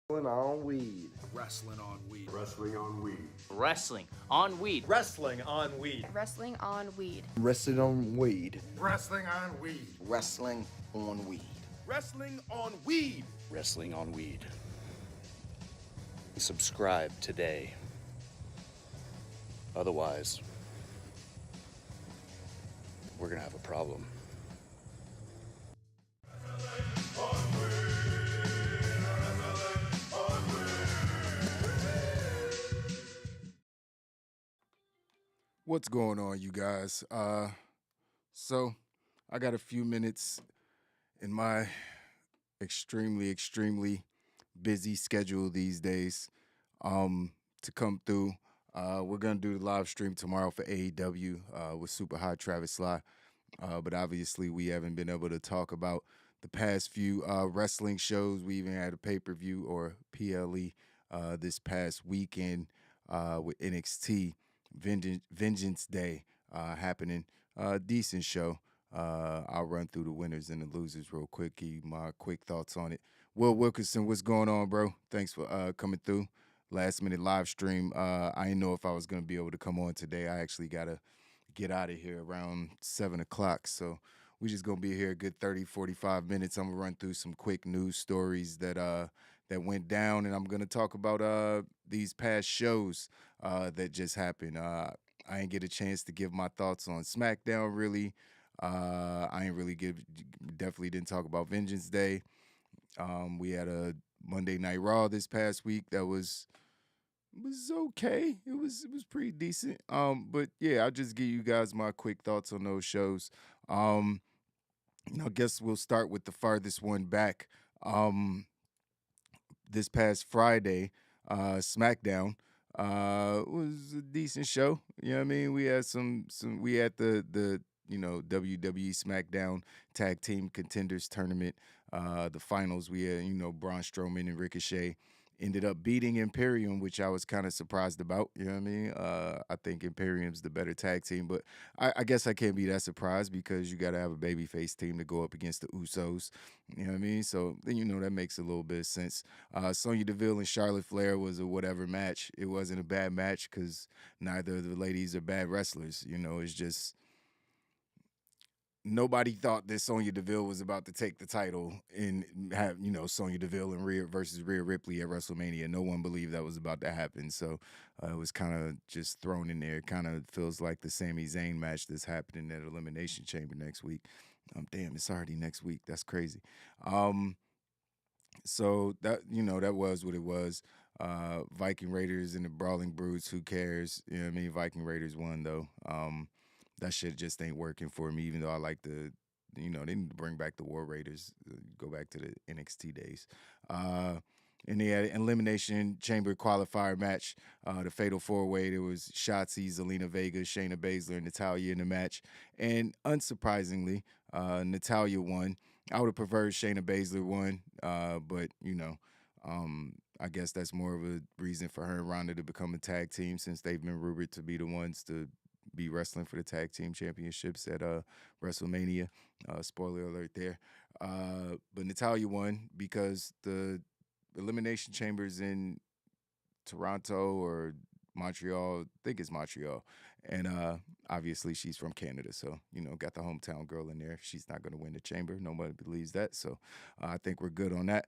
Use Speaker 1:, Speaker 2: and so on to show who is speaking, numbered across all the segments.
Speaker 1: Wrestling on weed.
Speaker 2: Wrestling on weed.
Speaker 3: Wrestling on weed.
Speaker 4: Wrestling on weed.
Speaker 5: Wrestling on weed.
Speaker 6: Wrestling on weed.
Speaker 1: Wrestling on weed.
Speaker 3: Wrestling on weed.
Speaker 7: Wrestling on weed.
Speaker 2: Wrestling on weed.
Speaker 8: Wrestling on weed. Subscribe today. Otherwise, we're gonna have a problem.
Speaker 9: What's going on, you guys? So I got a few minutes in my extremely busy schedule these days to come through. We're gonna do the live stream tomorrow for AEW with Super Hot Travis Sly, but obviously we haven't been able to talk about the past few wrestling shows. We even had a pay-per-view or PLE this past weekend with NXT. Vengeance Day happening. Decent show. I'll run through the winners and the losers real quick. Give you my quick thoughts on it. Will Wilkerson, what's going on, bro? Thanks for coming through. Last minute live stream. I didn't know if I was going to be able to come on today. I actually got to get out of here around 7 o'clock. So we just going to be here a good 30, 45 minutes. I'm going to run through some quick news stories that went down, and I'm going to talk about these past shows that just happened. I didn't get a chance to give my thoughts on SmackDown, really. I ain't really definitely didn't talk about Vengeance Day. We had a Monday Night Raw this past week that was okay. It was pretty decent. But yeah, I'll just give you guys my quick thoughts on those shows. I guess we'll start with the farthest one back. This past Friday, SmackDown was a decent show. You know what I mean? We had we had the WWE SmackDown Tag Team Contenders Tournament, the finals. We had, Braun Strowman and Ricochet ended up beating Imperium, which I was kind of surprised about. You know what I mean? I think Imperium's the better tag team, but I guess I can't be that surprised because you got to have a babyface team to go up against the Usos. You know what I mean? So, that makes a little bit of sense. Sonya Deville and Charlotte Flair was a whatever match. It wasn't a bad match because neither of the ladies are bad wrestlers. It's just nobody thought that Sonya Deville was about to take the title and have, Sonya Deville and Rhea versus Rhea Ripley at WrestleMania. No one believed that was about to happen. So it was kind of just thrown in there. Kind of feels like the Sami Zayn match that's happening at Elimination Chamber next week. Damn, it's already next week. That's crazy. So that, that was what it was. Viking Raiders and the Brawling Brutes, who cares? You know what I mean? Viking Raiders won, though. That shit just ain't working for me, even though I like they need to bring back the War Raiders, go back to the NXT days. And they had an Elimination Chamber qualifier match, the Fatal 4-Way. There was Shotzi, Zelina Vega, Shayna Baszler, and Natalya in the match. And unsurprisingly, Natalya won. I would have preferred Shayna Baszler won, but, I guess that's more of a reason for her and Ronda to become a tag team since they've been rumored to be the ones to be wrestling for the tag team championships at WrestleMania. Spoiler alert there. But Natalya won because the Elimination Chambers in Toronto or Montreal, I think it's Montreal. And obviously she's from Canada, so, got the hometown girl in there. She's not going to win the chamber. Nobody believes that. So I think we're good on that.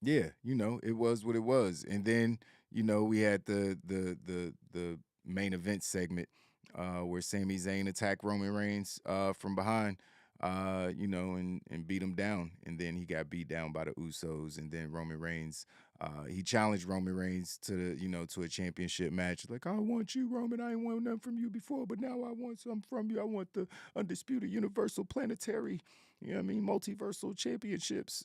Speaker 9: Yeah, it was what it was. And then, we had the main event segment where Sami Zayn attacked Roman Reigns from behind, and beat him down. And then he got beat down by the Usos. And then Roman Reigns, he challenged Roman Reigns to to a championship match. Like, I want you, Roman. I ain't want nothing from you before, but now I want something from you. I want the undisputed universal planetary, multiversal championships.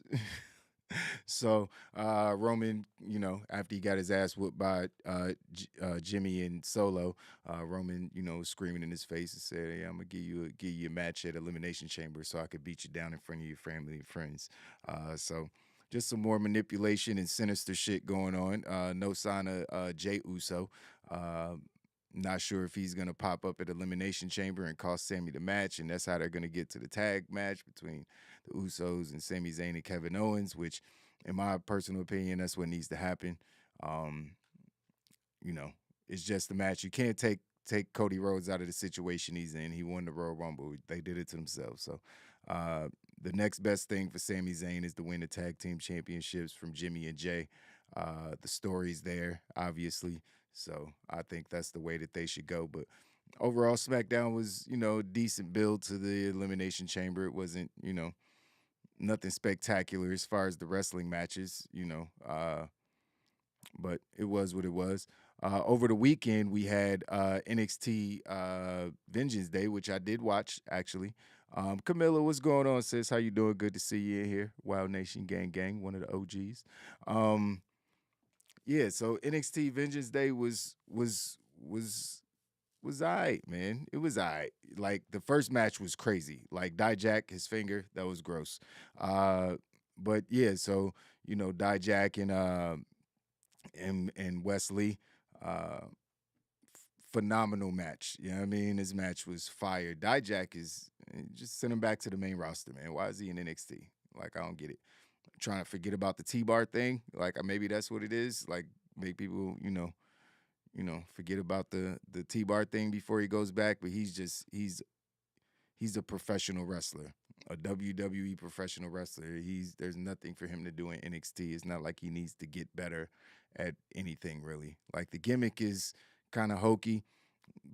Speaker 9: So Roman, after he got his ass whooped by Jimmy and Solo, Roman, screaming in his face and said, "Hey, I'm gonna give you a match at Elimination Chamber so I could beat you down in front of your family and friends." So just some more manipulation and sinister shit going on. No sign of Jey Uso. Not sure if he's going to pop up at Elimination Chamber and cost Sami the match, and that's how they're going to get to the tag match between the Usos and Sami Zayn and Kevin Owens, which in my personal opinion, that's what needs to happen. Um, you know, it's just a match. You can't take Cody Rhodes out of the situation he's in. He won the Royal Rumble. They did it to themselves. So the next best thing for Sami Zayn is to win the tag team championships from Jimmy and Jay. The story's there, obviously. So I think that's the way that they should go. But overall, SmackDown was, a decent build to the Elimination Chamber. It wasn't, nothing spectacular as far as the wrestling matches, but it was what it was. Over the weekend, we had NXT Vengeance Day, which I did watch, actually. Camilla, what's going on, sis? How you doing? Good to see you in here. Wild Nation Gang Gang, one of the OGs. Yeah, so NXT Vengeance Day was all right, man. It was all right. Like, the first match was crazy. Like, Dijak, his finger, that was gross. But, yeah, so, Dijak and Wesley, phenomenal match. You know what I mean? This match was fire. Dijak is, just send him back to the main roster, man. Why is he in NXT? Like, I don't get it. Trying to forget about the T-bar thing. Like, maybe that's what it is. Like, make people, forget about the T-bar thing before he goes back. But he's a professional wrestler, a WWE professional wrestler. There's nothing for him to do in NXT. It's not like he needs to get better at anything, really. Like, the gimmick is kind of hokey,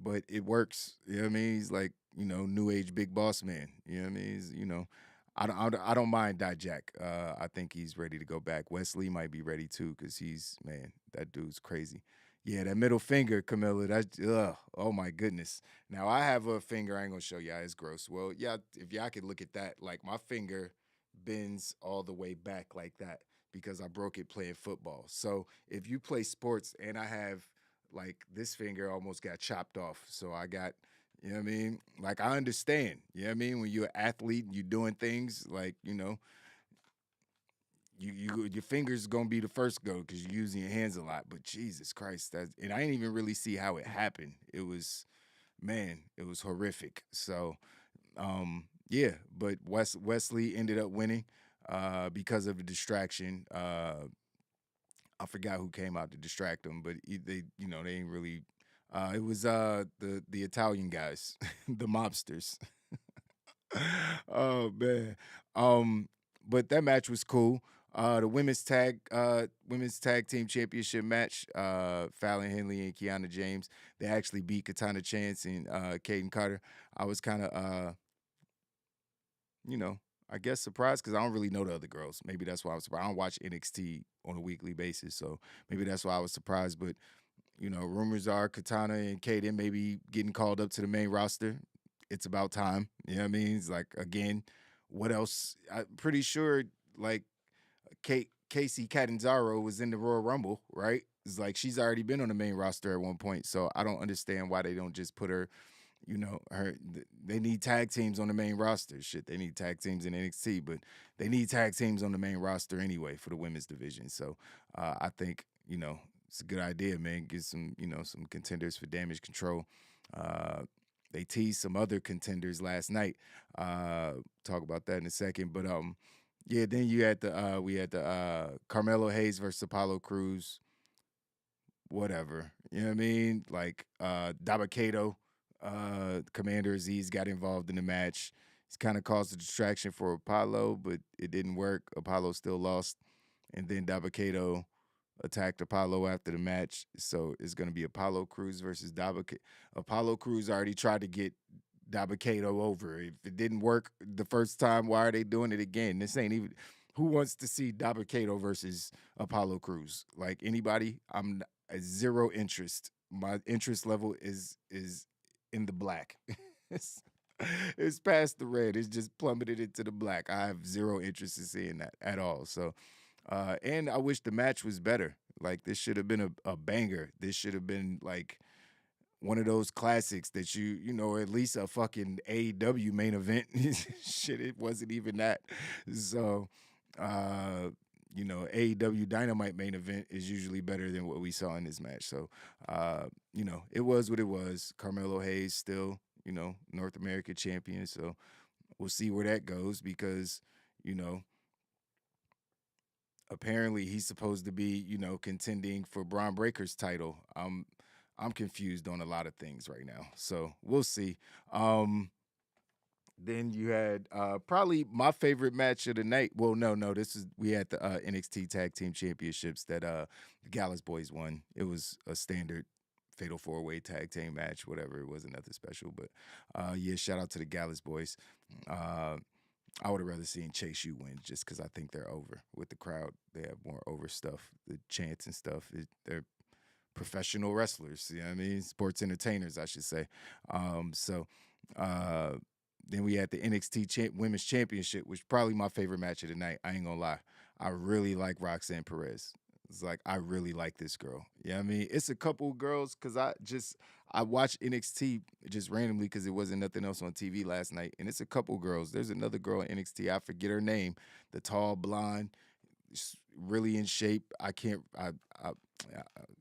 Speaker 9: but it works. You know what I mean? He's like, new age big boss man. You know what I mean? He's, I don't mind Dijak. I think he's ready to go back. Wesley might be ready too, because that dude's crazy. Yeah, that middle finger, Camilla, oh my goodness. Now, I have a finger, I ain't gonna show y'all, it's gross. Well, yeah, if y'all could look at that, like, my finger bends all the way back like that because I broke it playing football. So if you play sports, and I have, like, this finger almost got chopped off. So I got, you know what I mean? Like, I understand, you know what I mean? When you're an athlete and you're doing things, like, your fingers gonna be the first go because you're using your hands a lot. But Jesus Christ, and I didn't even really see how it happened. It was horrific. So, yeah. But Wesley ended up winning because of the distraction. I forgot who came out to distract him, but they ain't really. It was the Italian guys, the mobsters. Oh man. But that match was cool. The women's tag team championship match, Fallon Henley and Kiana James, they actually beat Katana Chance and Kaden Carter. I was kind of I guess surprised because I don't really know the other girls. Maybe that's why I was surprised. I don't watch NXT on a weekly basis, so maybe that's why I was surprised. But rumors are Katana and Kaden may be getting called up to the main roster. It's about time. You know what I mean? It's like, again, what else? I'm pretty sure, like, Casey Catanzaro was in the Royal Rumble, right? It's like she's already been on the main roster at one point, so I don't understand why they don't just put her, they need tag teams on the main roster. Shit, they need tag teams in NXT, but they need tag teams on the main roster anyway for the women's division. So I think, it's a good idea, man. Get some, some contenders for Damage Control. They teased some other contenders last night. Talk about that in a second. But yeah, then we had the Carmelo Hayes versus Apollo Crews. Whatever. You know what I mean? Like Dabba-Kato, Commander Aziz got involved in the match. It's kind of caused a distraction for Apollo, but it didn't work. Apollo still lost. And then Dabba-Kato attacked Apollo after the match. So it's going to be Apollo Crews versus Dabba-Kato. Apollo Crews already tried to get Dabba-Kato over. If it didn't work the first time, why are they doing it again? This ain't even... Who wants to see Dabba-Kato versus Apollo Crews? Like, anybody? I'm zero interest. My interest level is in the black. It's past the red. It's just plummeted into the black. I have zero interest in seeing that at all. So, and I wish the match was better. Like, this should have been a banger. This should have been, like, one of those classics that at least a fucking AEW main event. Shit, it wasn't even that. So, AEW Dynamite main event is usually better than what we saw in this match. So, it was what it was. Carmelo Hayes still, North American champion. So we'll see where that goes because, apparently he's supposed to be, contending for Braun Breaker's title. I'm confused on a lot of things right now, so we'll see. Then you had probably my favorite match of the night. Well, no, we had the NXT Tag Team Championships that the Gallus Boys won. It was a standard Fatal 4-Way Tag Team match, whatever. It wasn't nothing special, but yeah, shout out to the Gallus Boys. I would have rather seen Chase U win just because I think they're over with the crowd. They have more over stuff, the chants and stuff. They're professional wrestlers, you know what I mean? Sports entertainers, I should say. Then we had the NXT Women's Championship, which is probably my favorite match of the night. I ain't gonna lie. I really like Roxanne Perez. It's like, I really like this girl. You know what I mean? It's a couple girls because I watched NXT just randomly because it wasn't nothing else on TV last night. And it's a couple girls. There's another girl in NXT. I forget her name. The tall, blonde, really in shape.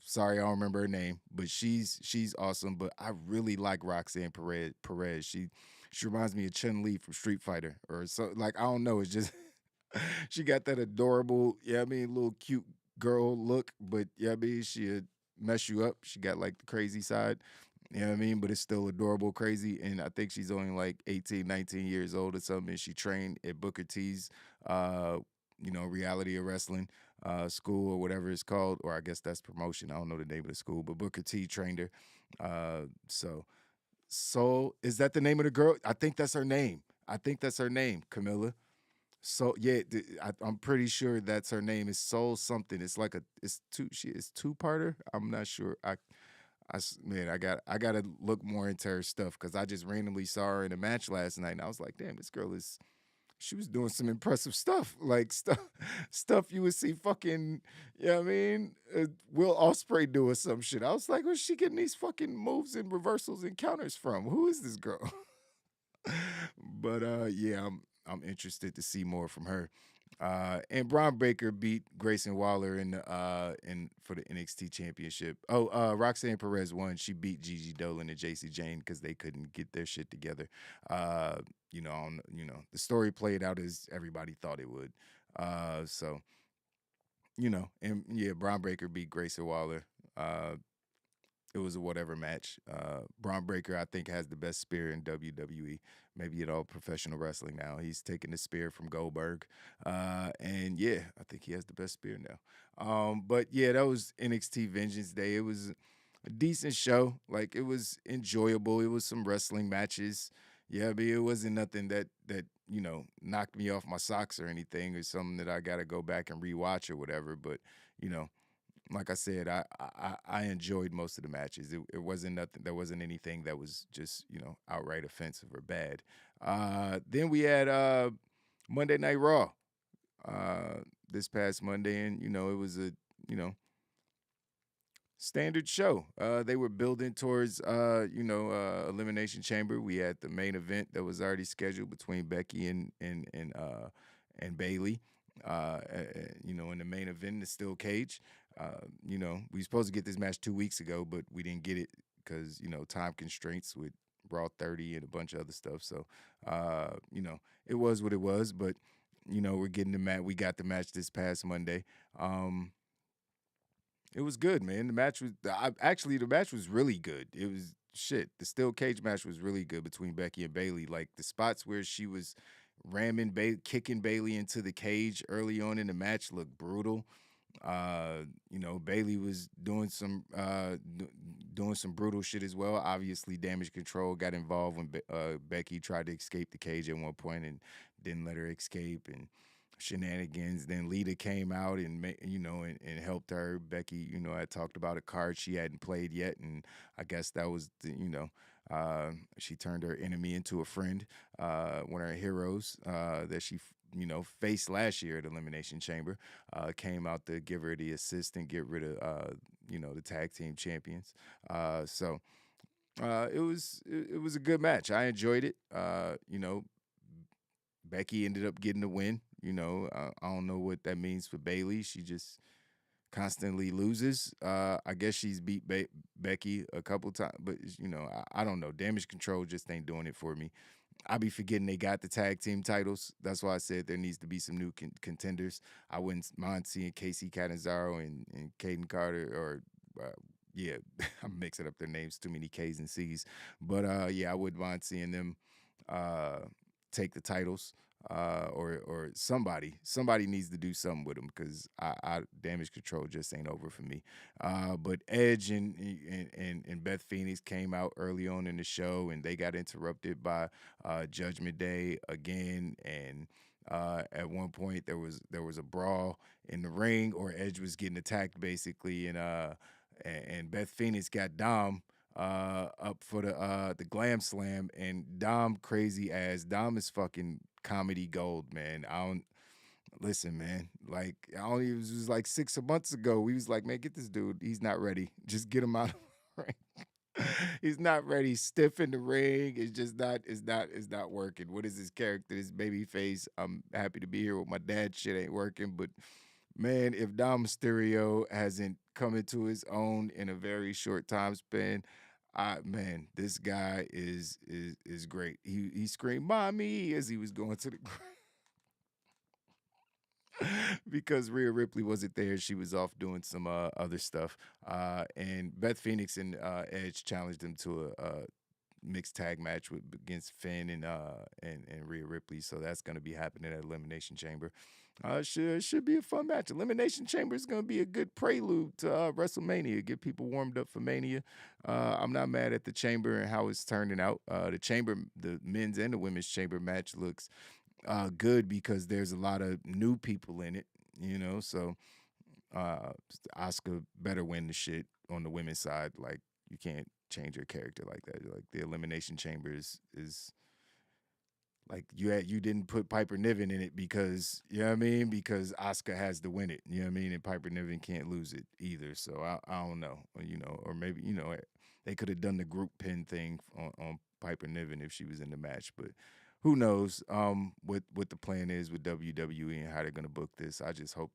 Speaker 9: Sorry, I don't remember her name, but she's awesome. But I really like Roxanne Perez. She reminds me of Chun-Li from Street Fighter or so. Like, I don't know. It's just she got that adorable, little cute girl look. But she'd mess you up. She got like the crazy side. You know what I mean? But it's still adorable, crazy. And I think she's only like 18, 19 years old or something. And she trained at Booker T's, Reality of Wrestling school or whatever it's called. Or I guess that's promotion. I don't know the name of the school. But Booker T trained her. So is that the name of the girl? I think that's her name. Camilla. So yeah, I'm pretty sure that's her name. Is Soul something. It's like it's two-parter. I'm not sure. I gotta look more into her stuff because I just randomly saw her in a match last night and I was like, damn, this girl she was doing some impressive stuff, like stuff you would see fucking, Will Ospreay do or some shit. I was like, where's she getting these fucking moves and reversals and counters from? Who is this girl? But yeah, I'm interested to see more from her. And Braun Breaker beat Grayson Waller for the NXT Championship. Roxanne Perez won. She beat Gigi Dolan and JC Jane because they couldn't get their shit together. The story played out as everybody thought it would. Braun Breaker beat Grayson Waller. It was a whatever match. Braun Breaker, I think, has the best spear in WWE, maybe in all professional wrestling now. He's taken the spear from Goldberg. And yeah, I think he has the best spear now. But yeah, that was NXT Vengeance Day. It was a decent show. Like, it was enjoyable. It was some wrestling matches. Yeah, but it wasn't nothing that knocked me off my socks or anything, or something that I got to go back and rewatch or whatever. But, like I said, I enjoyed most of the matches. It wasn't nothing. There wasn't anything that was just, outright offensive or bad. Then we had Monday Night Raw this past Monday, and, it was a, standard show. They were building towards, Elimination Chamber. We had the main event that was already scheduled between Becky and Bayley. In the main event, the steel cage. We were supposed to get this match 2 weeks ago, but we didn't get it because, time constraints with Raw 30 and a bunch of other stuff. So, it was what it was, but, we're getting the match. We got the match this past Monday. It was good, man. The match was really good. It was shit. The steel cage match was really good between Becky and Bayley. Like, the spots where she was kicking Bayley into the cage early on in the match looked brutal. Bayley was doing some brutal shit as well. Obviously, Damage Control got involved when Becky tried to escape the cage at one point and didn't let her escape, and shenanigans. Then Lita came out and and helped her. Becky, had talked about a card she hadn't played yet, and I guess that was she turned her enemy into a friend. One of her heroes that she faced last year at Elimination Chamber came out to give her the assist and get rid of the tag team champions. It was a good match. I enjoyed it. Becky ended up getting the win. I don't know what that means for Bayley. She just constantly loses. I guess she's beat Becky a couple times, but I don't know. Damage Control just ain't doing it for me. I be forgetting they got the tag team titles. That's why I said there needs to be some new contenders. I wouldn't mind seeing Casey Catanzaro and Caden Carter, or yeah, I'm mixing up their names. Too many K's and C's. But yeah, I wouldn't mind seeing them take the titles. Or somebody needs to do something with them, because I Damage Control just ain't over for me. But Edge and Beth Phoenix came out early on in the show, and they got interrupted by Judgment Day again. And at one point there was a brawl in the ring, or Edge was getting attacked basically, and Beth Phoenix got Dom up for the Glam Slam, and Dom crazy ass. Dom is fucking comedy gold, man. I don't listen, man. Like it was like 6 months ago. We was like, man, get this dude. He's not ready. Just get him out of the ring. He's not ready. Stiff in the ring. It's just not. It's not working. What is his character? This baby face. I'm happy to be here with my dad. Shit ain't working, but. Man, if Dom Mysterio hasn't come into his own in a very short time span, man, this guy is great. He screamed "Mommy" as he was going to the because Rhea Ripley wasn't there. She was off doing some other stuff. And Beth Phoenix and Edge challenged him to a mixed tag match against Finn and Rhea Ripley. So that's going to be happening at Elimination Chamber. Should be a fun match. Elimination Chamber is going to be a good prelude to WrestleMania. Get people warmed up for Mania. I'm not mad at the Chamber and how it's turning out. The men's and the women's Chamber match looks good because there's a lot of new people in it. So Asuka better win the shit on the women's side. Like, you can't change her character like that. Like, the Elimination Chamber is like you didn't put Piper Niven in it because, you know what I mean? Because Asuka has to win it, you know what I mean? And Piper Niven can't lose it either. So I don't know, or maybe, they could have done the group pin thing on Piper Niven if she was in the match, but who knows what the plan is with WWE and how they're going to book this. I just hope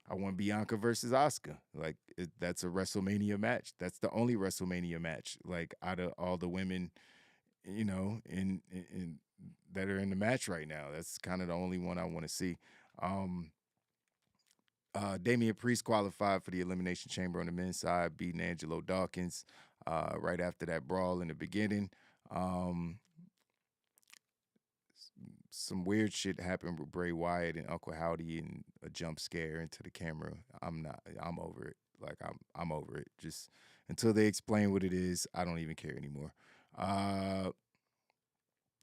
Speaker 9: I want Bianca versus Asuka. Like, that's a WrestleMania match. That's the only WrestleMania match, like, out of all the women, in that are in the match right now. That's kind of the only one I want to see. Damian Priest qualified for the Elimination Chamber on the men's side, beating Angelo Dawkins right after that brawl in the beginning. Some weird shit happened with Bray Wyatt and Uncle Howdy, and a jump scare into the camera. I'm over it. Like, I'm over it. Just until they explain what it is, I don't even care anymore.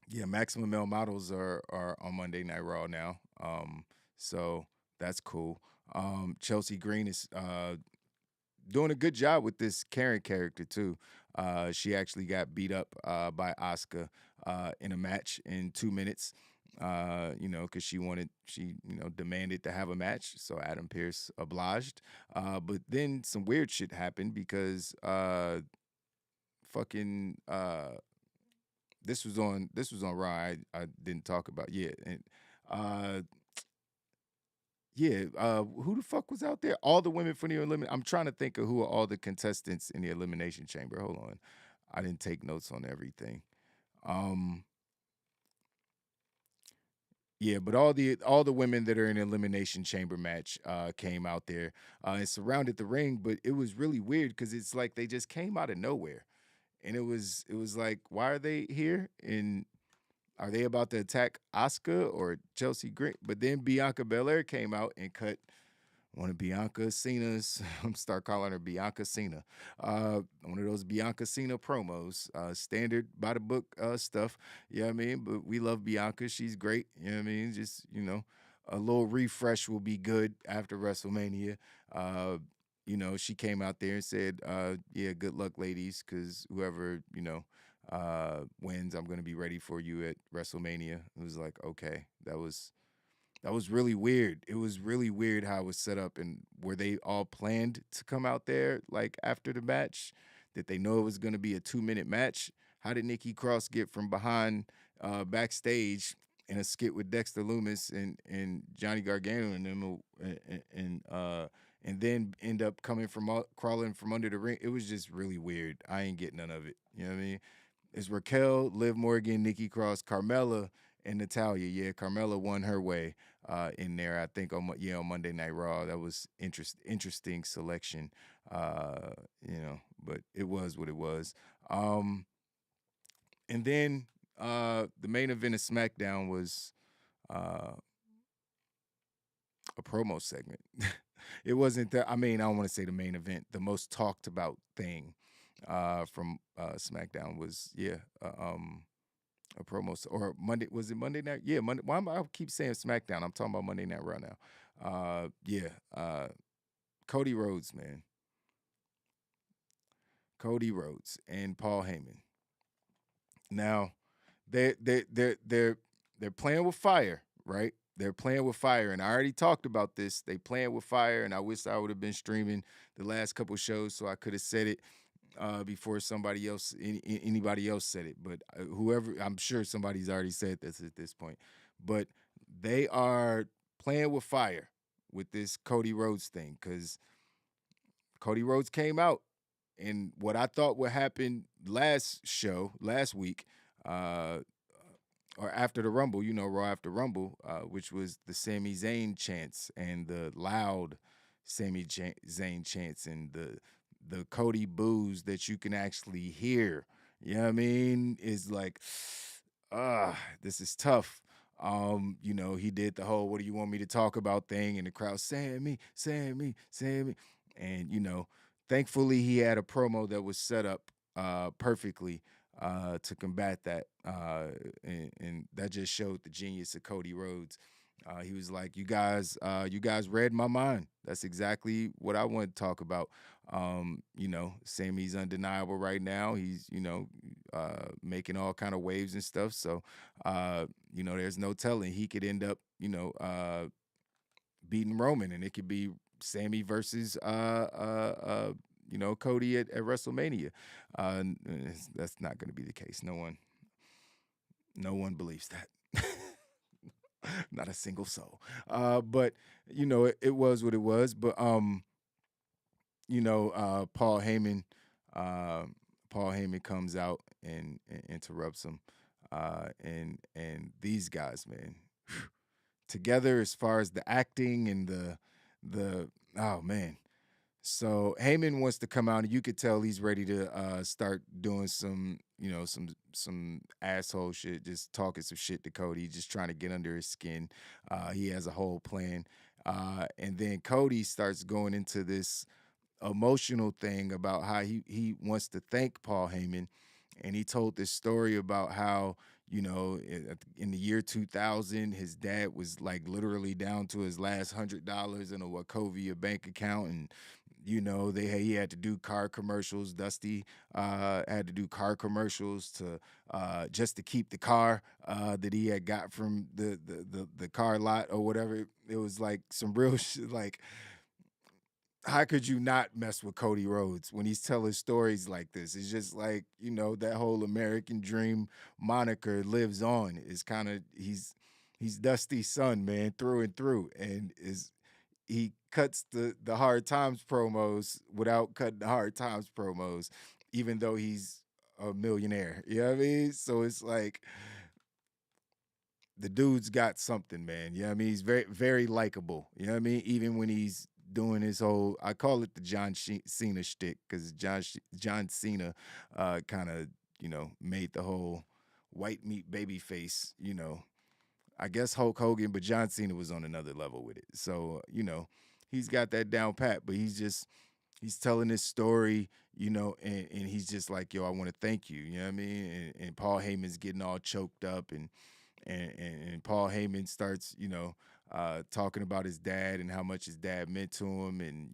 Speaker 9: Yeah, Maximum Male Models are on Monday Night Raw now. So that's cool. Chelsea Green is doing a good job with this Karen character too. She actually got beat up by Asuka in a match in 2 minutes. Because she demanded to have a match, so Adam Pearce obliged. But then some weird shit happened because this was on Raw. I didn't talk about and who the fuck was out there? All the women from the elimination. I'm trying to think of who are all the contestants in the Elimination Chamber. Hold on, I didn't take notes on everything. Yeah, but all the women that are in the Elimination Chamber match came out there and surrounded the ring, but it was really weird because it's like they just came out of nowhere. And it was like, why are they here? And are they about to attack Asuka or Chelsea Green? But then Bianca Belair came out and cut one of Bianca Cena's, I'm start calling her Bianca Cena, one of those Bianca Cena promos, standard by the book stuff. You know what I mean? But we love Bianca. She's great. You know what I mean? Just, a little refresh will be good after WrestleMania. She came out there and said, good luck, ladies, because whoever, wins, I'm going to be ready for you at WrestleMania. It was like, okay, that was really weird. It was really weird how it was set up. And were they all planned to come out there, like, after the match? Did they know it was going to be a 2-minute match? How did Nikki Cross get from behind backstage in a skit with Dexter Lumis and Johnny Gargano and them, and then end up crawling from under the ring? It was just really weird. I ain't getting none of it. You know what I mean? It's Raquel, Liv Morgan, Nikki Cross, Carmella, and Natalya. Yeah, Carmella won her way in there. I think on Monday Night Raw. That was interesting selection. But it was what it was. And then the main event of SmackDown was a promo segment. It wasn't that. I mean, I don't want to say the main event. The most talked about thing from SmackDown was a promo or Monday. Was it Monday night? Yeah, Monday. Why am I keep saying SmackDown? I'm talking about Monday Night Raw now. Cody Rhodes, man. Cody Rhodes and Paul Heyman. Now, they're playing with fire, right? They're playing with fire, and I already talked about this. They playing with fire, and I wish I would have been streaming the last couple shows so I could have said it before anybody else said it. But whoever, I'm sure somebody's already said this at this point. But they are playing with fire with this Cody Rhodes thing because Cody Rhodes came out, and what I thought would happen last week, or after the Rumble, Raw after Rumble, which was the Sami Zayn chants and the loud Sami Zayn chants and the Cody boos that you can actually hear. You know what I mean? Is like, this is tough. He did the whole "what do you want me to talk about" thing, and the crowd Sami. And thankfully he had a promo that was set up perfectly to combat that, and that just showed the genius of Cody Rhodes. He was like, you guys read my mind. That's exactly what I want to talk about. Sami's undeniable right now. He's, making all kind of waves and stuff. So, there's no telling. He could end up, beating Roman, and it could be Sami versus Cody at WrestleMania. That's not going to be the case. No one believes that. Not a single soul. But it was what it was. But Paul Heyman comes out and interrupts him. And these guys, man, together as far as the acting and the oh man. So Heyman wants to come out, and you could tell he's ready to start doing some asshole shit, just talking some shit to Cody, just trying to get under his skin. He has a whole plan. And then Cody starts going into this emotional thing about how he wants to thank Paul Heyman. And he told this story about how, in the year 2000, his dad was like literally down to his last $100 in a Wachovia bank account. And, he had to do car commercials. Dusty had to do car commercials to just to keep the car that he had got from the car lot or whatever. It was like some real shit. Like, how could you not mess with Cody Rhodes when he's telling stories like this? It's just like, that whole American Dream moniker lives on. It's kind of, he's Dusty's son, man, through and through. And he cuts the Hard Times promos without cutting the Hard Times promos, even though he's a millionaire. You know what I mean? So it's like, the dude's got something, man. You know what I mean? He's very, very likable. You know what I mean? Even when he's doing his whole, I call it the John Cena shtick, because John Cena kind of, made the whole white meat baby face, I guess Hulk Hogan, but John Cena was on another level with it. So, he's got that down pat, but he's telling his story, and he's just like, yo, I want to thank you. You know what I mean? And Paul Heyman's getting all choked up, and Paul Heyman starts, talking about his dad and how much his dad meant to him, and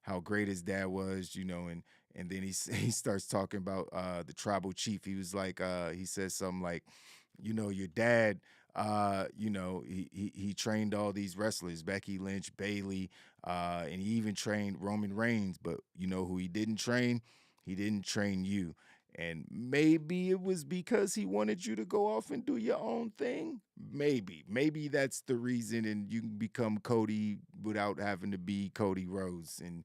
Speaker 9: how great his dad was, and then he starts talking about the tribal chief. He was like, he says something like, your dad, he trained all these wrestlers, Becky Lynch, Bayley, and he even trained Roman Reigns. But you know who he didn't train? He didn't train you. And maybe it was because he wanted you to go off and do your own thing. Maybe that's the reason, and you can become Cody without having to be Cody Rhodes. And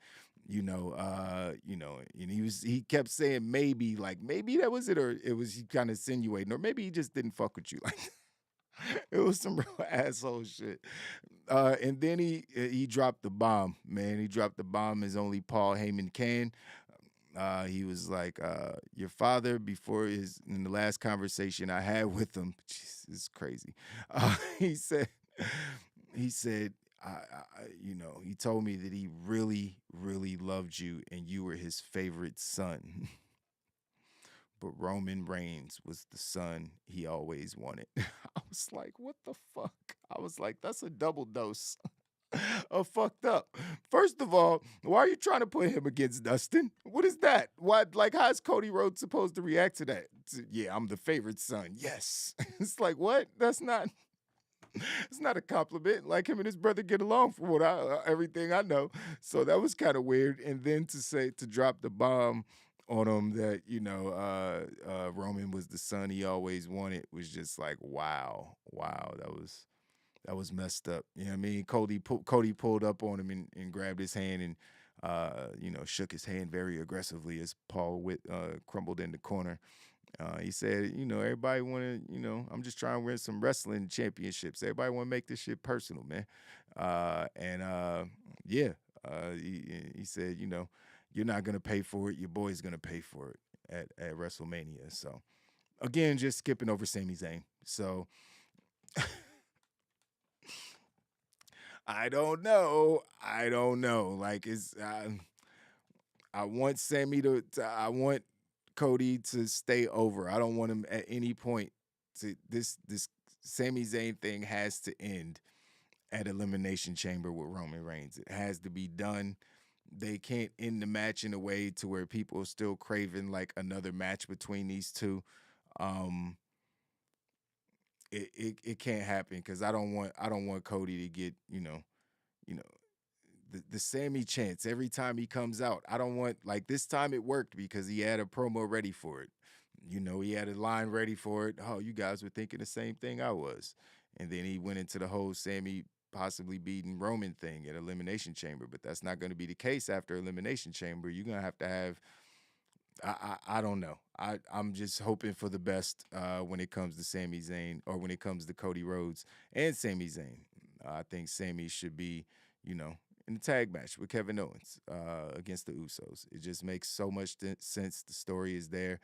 Speaker 9: And he kept saying maybe, like maybe that was it, or it was he kind of insinuating, or maybe he just didn't fuck with you. Like it was some real asshole shit. And then he dropped the bomb, man. He dropped the bomb as only Paul Heyman can. He was like, your father, in the last conversation I had with him, jeez, this is crazy. He said, he told me that he really, really loved you and you were his favorite son. But Roman Reigns was the son he always wanted. I was like, what the fuck? I was like, that's a double dose of fucked up. First of all, why are you trying to put him against Dustin? What is that? Why, like, how is Cody Rhodes supposed to react to that? Yeah, I'm the favorite son. Yes. It's like, what? It's not a compliment. Like, him and his brother get along from everything I know. So that was kind of weird. And then to drop the bomb on him that, Roman was the son he always wanted was just like, wow, that was messed up. You know what I mean? Cody pulled up on him and grabbed his hand and, shook his hand very aggressively as Paul crumbled in the corner. He said, everybody want to, I'm just trying to win some wrestling championships. Everybody want to make this shit personal, man. He said, you're not going to pay for it. Your boy's going to pay for it at WrestleMania. So, again, just skipping over Sami Zayn. So, I don't know. Like, I want I want Cody to stay over. I don't want him at any point this Sami Zayn thing has to end at Elimination Chamber with Roman Reigns. It has to be done. They can't end the match in a way to where people are still craving like another match between these two. It can't happen because I don't want Cody to get the Sammy chance every time he comes out. I don't want, like, this time it worked because he had a promo ready for it. He had a line ready for it. Oh, you guys were thinking the same thing I was. And then he went into the whole Sammy possibly beating Roman thing at Elimination Chamber, but that's not going to be the case after Elimination Chamber. You're going to have I don't know. I'm just hoping for the best when it comes to Sami Zayn, or when it comes to Cody Rhodes and Sami Zayn. I think Sami should be, in the tag match with Kevin Owens against the Usos. It just makes so much sense. The story is there.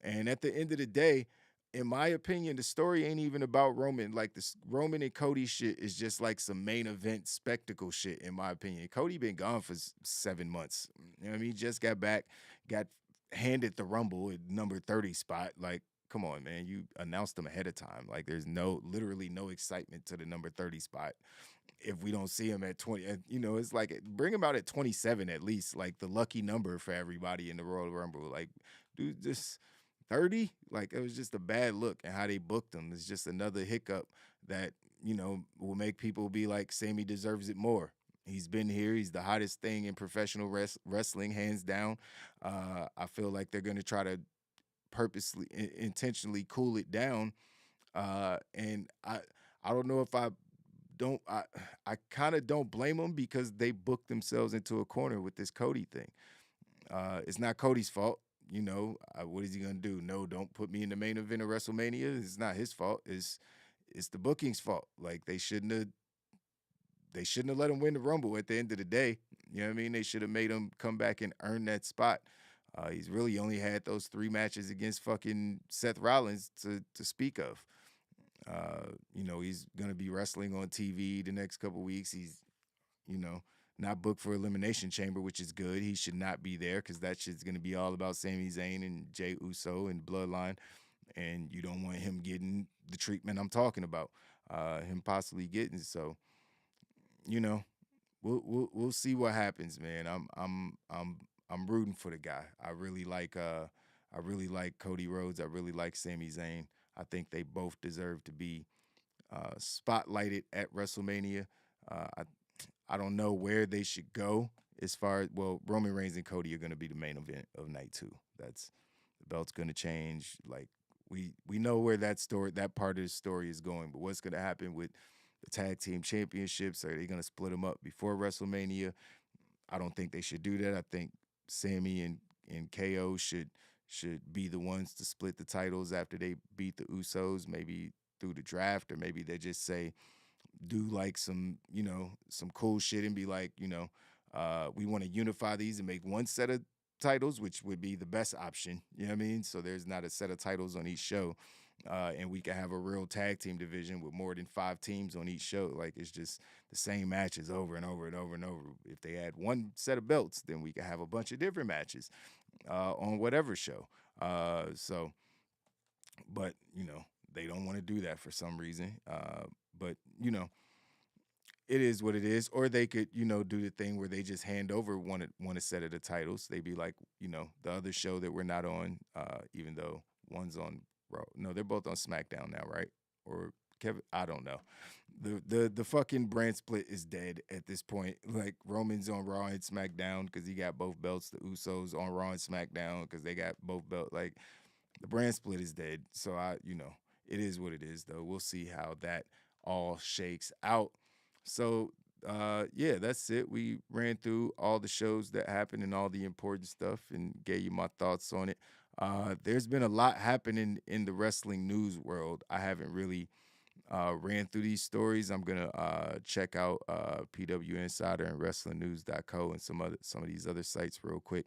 Speaker 9: And at the end of the day, in my opinion, the story ain't even about Roman. Like, this Roman and Cody shit is just like some main event spectacle shit, in my opinion. Cody been gone for 7 months. You know what I mean? He just got back, got handed the Rumble at number 30 spot. Like, come on, man. You announced them ahead of time. Like, there's literally no excitement to the number 30 spot if we don't see him at 20. It's like, bring him out at 27 at least, like the lucky number for everybody in the Royal Rumble. Like, dude, just 30? Like, it was just a bad look, and how they booked him is just another hiccup that, will make people be like, Sammy deserves it more. He's been here. He's the hottest thing in professional wrestling, hands down. I feel like they're going to try to intentionally cool it down. And I don't know if I kind of don't blame them, because they booked themselves into a corner with this Cody thing. It's not Cody's fault. What is he going to do? No, don't put me in the main event of WrestleMania. It's not his fault. It's the booking's fault. Like, they shouldn't have let him win the Rumble at the end of the day. You know what I mean? They should have made him come back and earn that spot. He's really only had those 3 matches against fucking Seth Rollins to speak of. He's going to be wrestling on TV the next couple weeks. He's, not booked for Elimination Chamber, which is good. He should not be there, because that shit's going to be all about Sami Zayn and Jey Uso and Bloodline. And you don't want him getting the treatment I'm talking about, him possibly getting. So, we'll see what happens, man. I'm rooting for the guy. I really like Cody Rhodes. I really like Sami Zayn. I think they both deserve to be spotlighted at WrestleMania. I don't know where they should go as far as, Roman Reigns and Cody are going to be the main event of night 2. The belt's going to change. Like, we know where that part of the story is going, but what's going to happen with the tag team championships? Are they going to split them up before WrestleMania? I don't think they should do that. I think Sammy and KO should be the ones to split the titles after they beat the Usos, maybe through the draft, or maybe they just say do like some some cool shit and be like we want to unify these and make one set of titles, which would be the best option. You know what I mean? So there's not a set of titles on each show. And we can have a real tag team division with more than 5 teams on each show. Like, it's just the same matches over and over and over and over. If they add one set of belts, then we can have a bunch of different matches on whatever show. But, they don't want to do that for some reason. But, it is what it is. Or they could, do the thing where they just hand over one a set of the titles. They'd be like, the other show that we're not on, even though one's on Raw. No, they're both on SmackDown now, right? Or Kevin, I don't know. The fucking brand split is dead at this point. Like, Roman's on Raw and SmackDown because he got both belts. The Usos on Raw and SmackDown because they got both belts. Like, the brand split is dead. So it is what it is, though. We'll see how that all shakes out. So, yeah, that's it. We ran through all the shows that happened and all the important stuff and gave you my thoughts on it. There's been a lot happening in the wrestling news world. I haven't really ran through these stories. I'm going to check out PW Insider and WrestlingNews.co and some of these other sites real quick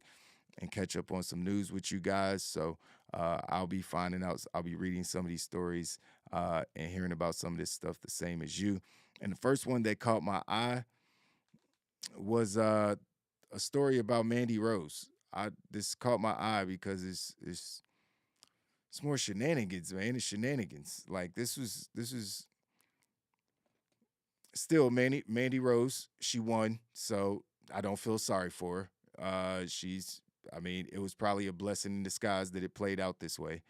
Speaker 9: and catch up on some news with you guys. So I'll be finding out. I'll be reading some of these stories and hearing about some of this stuff the same as you. And the first one that caught my eye was a story about Mandy Rose. This caught my eye because it's more shenanigans, man. It's shenanigans. Like, this was still Mandy Rose. She won, so I don't feel sorry for her. It was probably a blessing in disguise that it played out this way.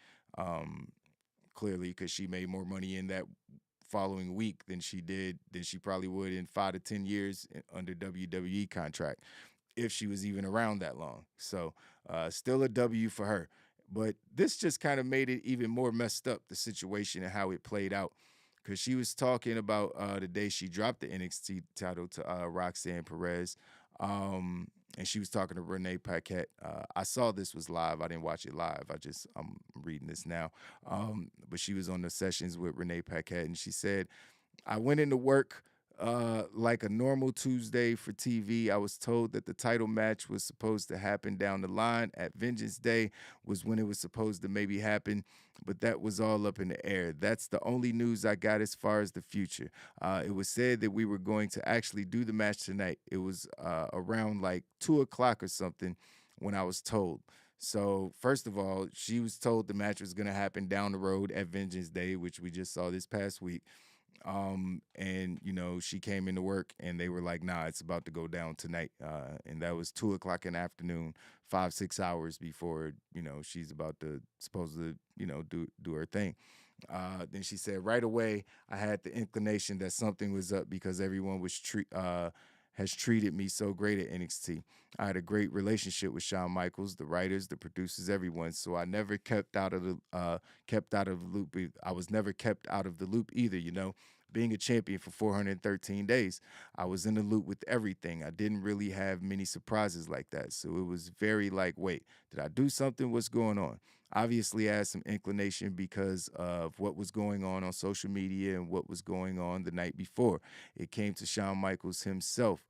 Speaker 9: Clearly, because she made more money in that following week than she probably would in 5 to 10 years under WWE contract, if she was even around that long. So still a W for her. But this just kind of made it even more messed up, the situation and how it played out. Because she was talking about the day she dropped the NXT title to Roxanne Perez. And she was talking to Renee Paquette. I saw this was live. I didn't watch it live. I'm reading this now. But she was on the sessions with Renee Paquette, and she said, I went into work like a normal Tuesday for TV. I was told that the title match was supposed to happen down the line at Vengeance Day was when it was supposed to maybe happen, but that was all up in the air. That's the only news I got as far as the future. It was said that we were going to actually do the match tonight. It was around like 2 o'clock or something when I was told. So, first of all, she was told the match was going to happen down the road at Vengeance Day, which we just saw this past week. And she came into work and they were like, nah, it's about to go down tonight. And that was 2 o'clock in the afternoon, 5-6 hours before, she's about to supposed to, do her thing. Then she said, right away, I had the inclination that something was up because everyone has treated me so great at NXT. I had a great relationship with Shawn Michaels, the writers, the producers, everyone. So I never kept out of the loop. I was never kept out of the loop either, Being a champion for 413 days, I was in the loop with everything. I didn't really have many surprises like that. So it was very like, wait, did I do something? What's going on? Obviously, I had some inclination because of what was going on social media and what was going on the night before. It came to Shawn Michaels himself.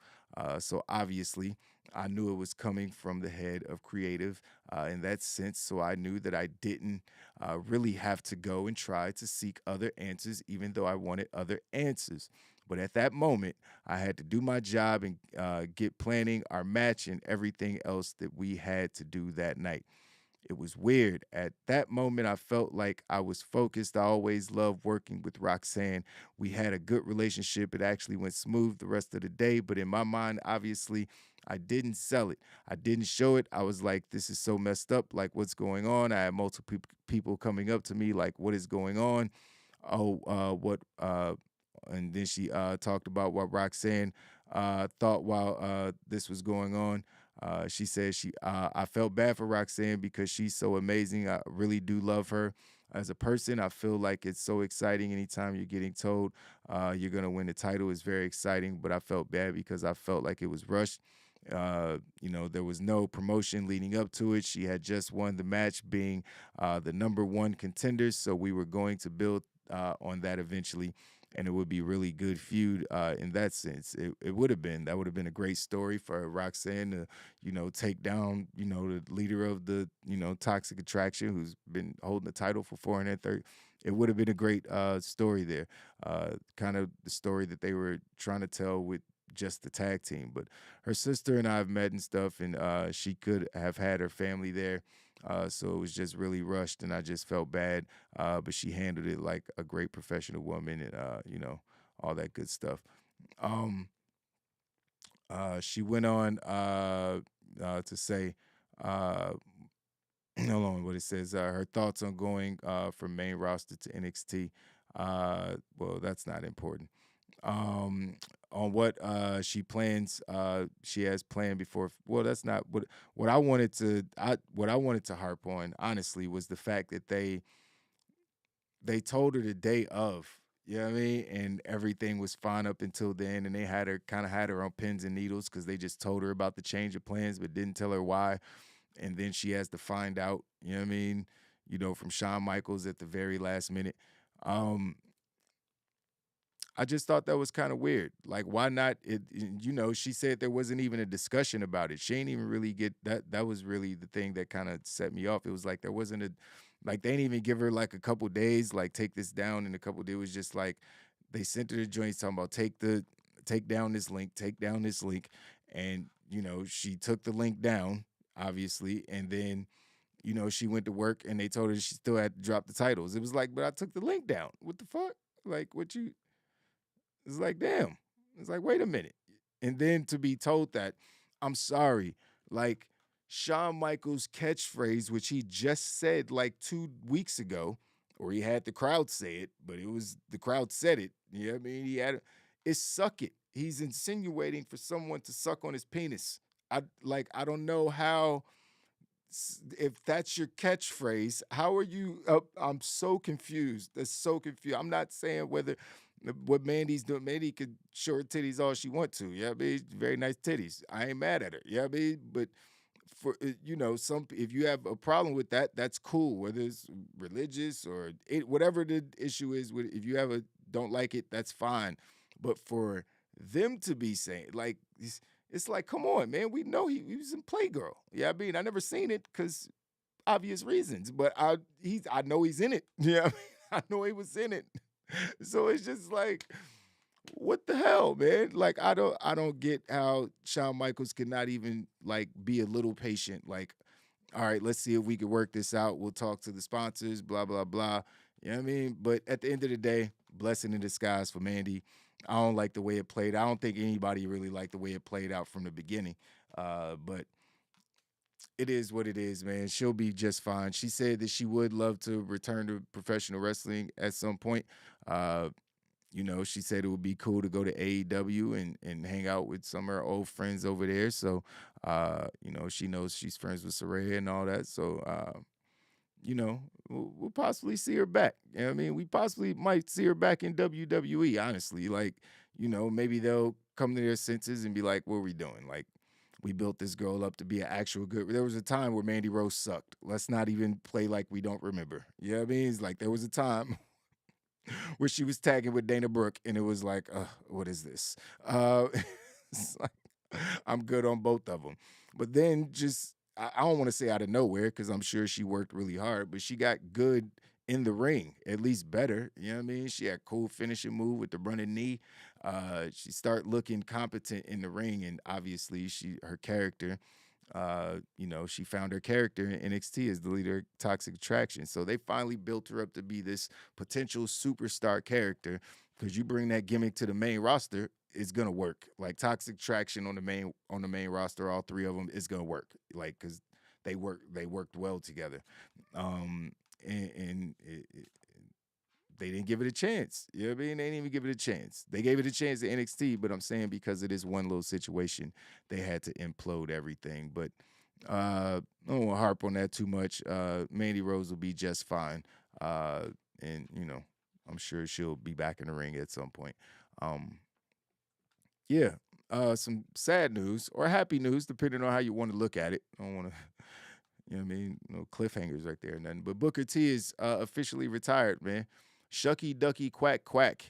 Speaker 9: So obviously, I knew it was coming from the head of creative in that sense. So I knew that I didn't really have to go and try to seek other answers, even though I wanted other answers. But at that moment, I had to do my job and get planning our match and everything else that we had to do that night. It was weird. At that moment, I felt like I was focused. I always loved working with Roxanne. We had a good relationship. It actually went smooth the rest of the day. But in my mind, obviously, I didn't sell it. I didn't show it. I was like, this is so messed up. Like, what's going on? I had multiple people coming up to me like, what is going on? And then she talked about what Roxanne thought while this was going on. She said I felt bad for Roxanne because she's so amazing. I really do love her as a person. I feel like it's so exciting anytime you're getting told you're going to win the title. It's very exciting, but I felt bad because I felt like it was rushed. There was no promotion leading up to it. She had just won the match, being the number one contender. So we were going to build on that eventually, and it would be really good feud in that sense. It would have been. That would have been a great story for Roxanne to, take down, the leader of the, Toxic Attraction, who's been holding the title for 430. It would have been a great story there, kind of the story that they were trying to tell with just the tag team. But her sister and I have met and stuff, and she could have had her family there. So it was just really rushed, and I just felt bad. But she handled it like a great professional woman, and all that good stuff. She went on to say, hold on, what it says, her thoughts on going from main roster to NXT. Well, that's not important. On what she plans, she has planned before. Well, that's not what I wanted to harp on, honestly, was the fact that they told her the day of, you know what I mean, and everything was fine up until then, and they had her on pins and needles because they just told her about the change of plans but didn't tell her why, and then she has to find out, you know what I mean, from Shawn Michaels at the very last minute. I just thought that was kind of weird. Like, why not? She said there wasn't even a discussion about it. She ain't even really get that. That was really the thing that kind of set me off. It was like there wasn't they didn't even give her like a couple days, like take this down in a couple days. It was just like they sent her the joints talking about take down this link, and she took the link down, obviously, and then she went to work and they told her she still had to drop the titles. It was like, but I took the link down. What the fuck? Like, what you? It's like, damn. It's like, wait a minute. And then to be told that, I'm sorry, like Shawn Michaels' catchphrase, which he just said like 2 weeks ago, or he had the crowd say it, but it was the crowd said it. You know what I mean? It's suck it. He's insinuating for someone to suck on his penis. I don't know how, if that's your catchphrase, how are you? I'm so confused. That's so confused. I'm not saying what Mandy's doing. Mandy could show her titties all she want to. Yeah, I mean, very nice titties. I ain't mad at her. Yeah, I mean, but for if you have a problem with that, that's cool. Whether it's religious or whatever the issue is, if you don't like it, that's fine. But for them to be saying like it's like, come on, man. We know he was in Playgirl. Yeah, I mean, I never seen it because obvious reasons, but I know he's in it. Yeah, I mean, I know he was in it. So it's just like, what the hell, man? Like, I don't get how Shawn Michaels could not even like be a little patient. Like, all right, let's see if we can work this out. We'll talk to the sponsors, blah, blah, blah. You know what I mean? But at the end of the day, blessing in disguise for Mandy. I don't like the way it played. I don't think anybody really liked the way it played out from the beginning. But it is what it is, man. She'll be just fine. She said that she would love to return to professional wrestling at some point. She said it would be cool to go to AEW and hang out with some of her old friends over there. So, she knows she's friends with Saraya and all that. So, we'll possibly see her back. You know what I mean? We possibly might see her back in WWE, honestly. Like, maybe they'll come to their senses and be like, what are we doing? Like, we built this girl up to be an actual good. There was a time where Mandy Rose sucked. Let's not even play like we don't remember. You know what I mean? It's like there was a time where she was tagging with Dana Brooke, and it was like, what is this? It's like, I'm good on both of them. But then I don't want to say out of nowhere, because I'm sure she worked really hard, but she got good in the ring, at least better. You know what I mean? She had cool finishing move with the running knee. She started looking competent in the ring, and obviously her character, she found her character in NXT as the leader of Toxic Attraction. So they finally built her up to be this potential superstar character, because you bring that gimmick to the main roster, it's gonna work. Like Toxic Attraction on the main roster, all three of them, is gonna work. Like, because they worked well together. They didn't give it a chance. You know what I mean? They didn't even give it a chance. They gave it a chance at NXT, but I'm saying because of this one little situation, they had to implode everything. But I don't want to harp on that too much. Mandy Rose will be just fine. And, I'm sure she'll be back in the ring at some point. Yeah, some sad news or happy news, depending on how you want to look at it. I don't want to, you know what I mean? No cliffhangers right there, nothing. But Booker T is officially retired, man. Shucky Ducky Quack Quack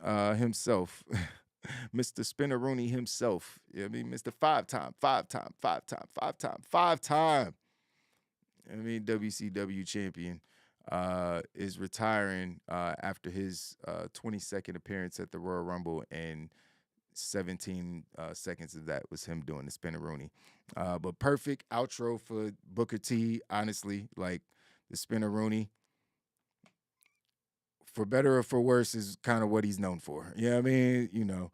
Speaker 9: himself. Mr. Spinneroonie himself. You know what I mean? Mr. Five-time. I mean, WCW champion is retiring after his 22nd appearance at the Royal Rumble, and 17 seconds of that was him doing the Spinneroonie. But perfect outro for Booker T, honestly. Like, the Spinneroonie, for better or for worse, is kind of what he's known for. You know what I mean? You know,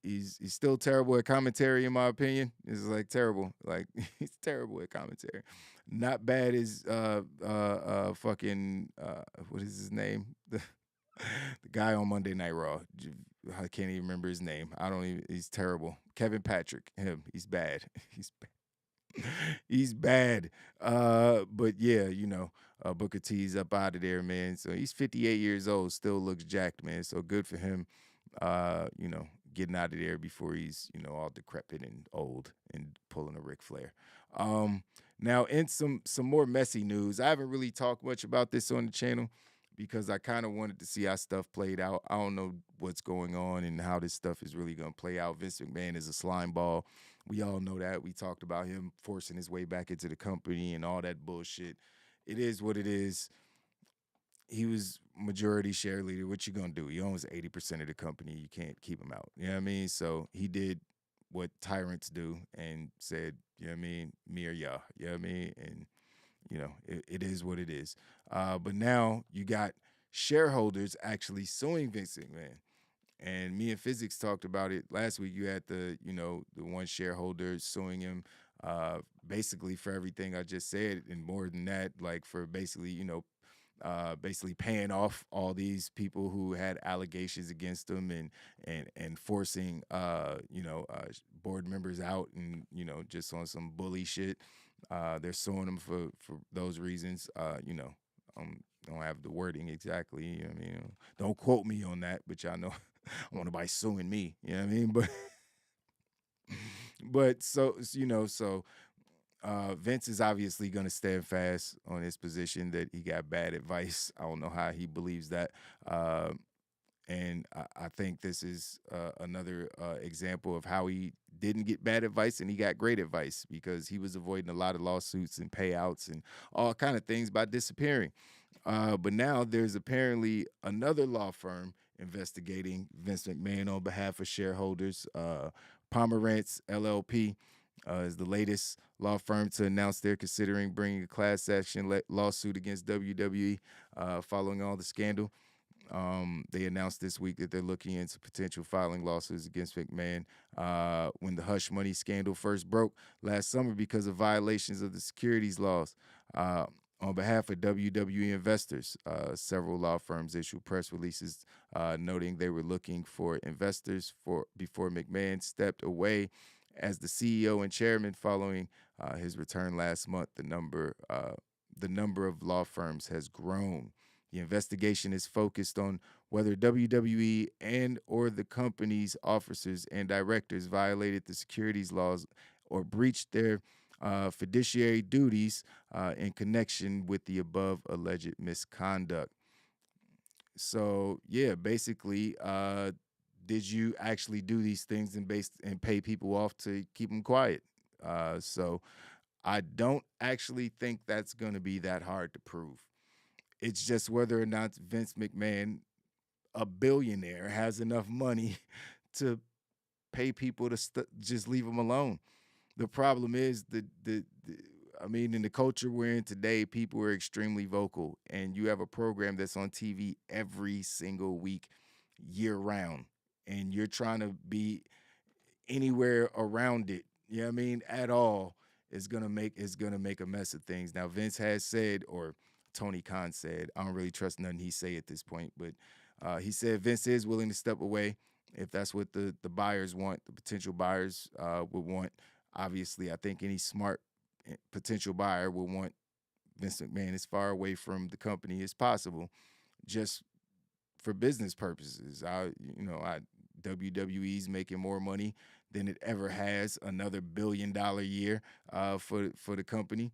Speaker 9: he's still terrible at commentary, in my opinion. It's like terrible. Like, he's terrible at commentary. Not bad as fucking what is his name? The guy on Monday Night Raw. I can't even remember his name. He's terrible. Kevin Patrick. Him. He's bad. He's bad. He's bad. But yeah, you know, Booker T's up out of there, man. So he's 58 years old, still looks jacked, man. So good for him. You know, getting out of there before he's, you know, all decrepit and old and pulling a Ric Flair. Now in some more messy news. I haven't really talked much about this on the channel because I kind of wanted to see how stuff played out. I don't know what's going on and how this stuff is really going to play out. Vince McMahon is a slime ball. We all know that. We talked about him forcing his way back into the company and all that bullshit. It is what it is. He was majority share leader. What you going to do? He owns 80% of the company. You can't keep him out. You know what I mean? So he did what tyrants do and said, you know what I mean, me or y'all. You know what I mean? And, you know, it is what it is. But now you got shareholders actually suing Vince McMahon. And me and Physics talked about it last week. You had the one shareholder suing him basically for everything I just said, and more than that, like for basically, basically paying off all these people who had allegations against them and forcing board members out and, you know, just on some bully shit. They're suing them for those reasons. Don't have the wording exactly. You know what I mean? Don't quote me on that, but y'all know I want nobody suing me. You know what I mean? But so Vince is obviously going to stand fast on his position that he got bad advice. I don't know how he believes that. And I think this is another example of how he didn't get bad advice and he got great advice, because he was avoiding a lot of lawsuits and payouts and all kind of things by disappearing. But now there's apparently another law firm investigating Vince McMahon on behalf of shareholders. Pomerantz LLP is the latest law firm to announce they're considering bringing a class action lawsuit against WWE following all the scandal. They announced this week that they're looking into potential filing lawsuits against McMahon when the hush money scandal first broke last summer because of violations of the securities laws. On behalf of WWE investors, several law firms issued press releases noting they were looking for investors before McMahon stepped away as the CEO and chairman following his return last month. The number of law firms has grown. The investigation is focused on whether WWE and or the company's officers and directors violated the securities laws or breached their fiduciary duties in connection with the above alleged misconduct. So, yeah, basically, did you actually do these things and pay people off to keep them quiet? So I don't actually think that's going to be that hard to prove. It's just whether or not Vince McMahon, a billionaire, has enough money to pay people to just leave him alone. The problem is in the culture we're in today, people are extremely vocal, and you have a program that's on TV every single week, year round, and you're trying to be anywhere around it, you know what I mean, at all, is gonna make a mess of things. Now, Vince has said, or Tony Khan said, I don't really trust nothing he say at this point, but he said Vince is willing to step away if that's what the buyers want, the potential buyers would want. Obviously, I think any smart potential buyer will want Vince McMahon as far away from the company as possible, just for business purposes. WWE's making more money than it ever has. Another $1 billion year for the company.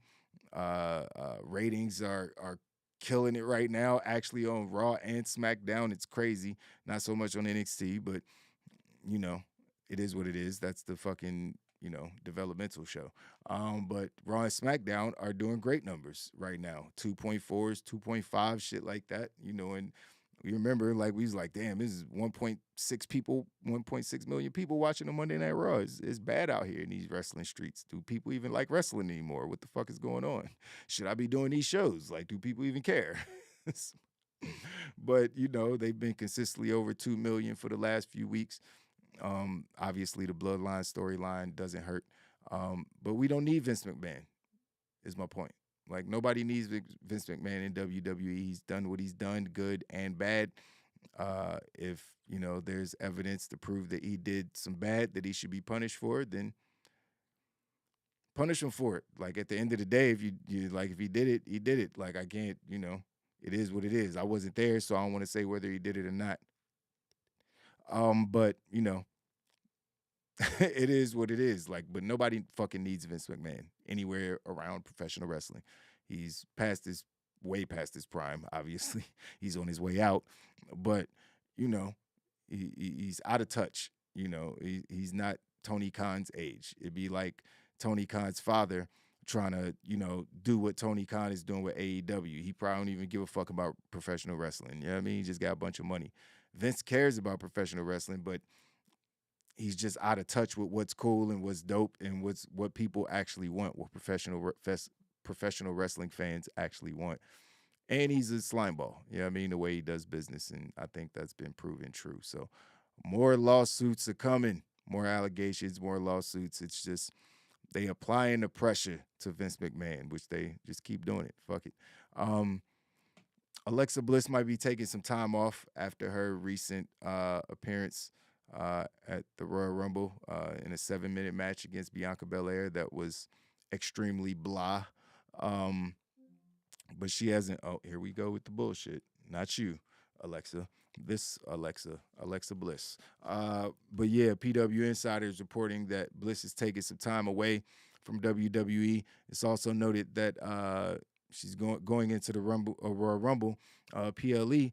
Speaker 9: Ratings are killing it right now. Actually, on Raw and SmackDown, it's crazy. Not so much on NXT, but you know, it is what it is. That's the fucking developmental show. But Raw and SmackDown are doing great numbers right now. 2.4s, 2.5, shit like that. And we remember, like, we was like, damn, this is 1.6 million people watching the Monday Night Raw. It's bad out here in these wrestling streets. Do people even like wrestling anymore? What the fuck is going on? Should I be doing these shows? Like, do people even care? But, they've been consistently over 2 million for the last few weeks. Obviously, the Bloodline storyline doesn't hurt. But we don't need Vince McMahon, is my point. Like, nobody needs Vince McMahon in WWE. He's done what he's done, good and bad. If, there's evidence to prove that he did some bad that he should be punished for, then punish him for it. Like, at the end of the day, if he did it, he did it. Like, I can't, it is what it is. I wasn't there, so I don't want to say whether he did it or not. But, it is what it is. Like, but nobody fucking needs Vince McMahon anywhere around professional wrestling. He's way past his prime, obviously. He's on his way out. But, he's out of touch. He's not Tony Khan's age. It'd be like Tony Khan's father trying to, do what Tony Khan is doing with AEW. He probably don't even give a fuck about professional wrestling. You know what I mean? He just got a bunch of money. Vince cares about professional wrestling, but he's just out of touch with what's cool and what's dope and what people actually want, what professional wrestling fans actually want. And he's a slimeball, you know what I mean, the way he does business, and I think that's been proven true. So more lawsuits are coming, more allegations, more lawsuits. It's just they applying the pressure to Vince McMahon, which they just keep doing it. Fuck it. Alexa Bliss might be taking some time off after her recent appearance at the Royal Rumble in a 7-minute match against Bianca Belair that was extremely blah. But she hasn't. Oh, here we go with the bullshit. Not you, Alexa. This Alexa Bliss. But yeah, PW Insider is reporting that Bliss is taking some time away from WWE. It's also noted that she's going into the Royal Rumble, PLE.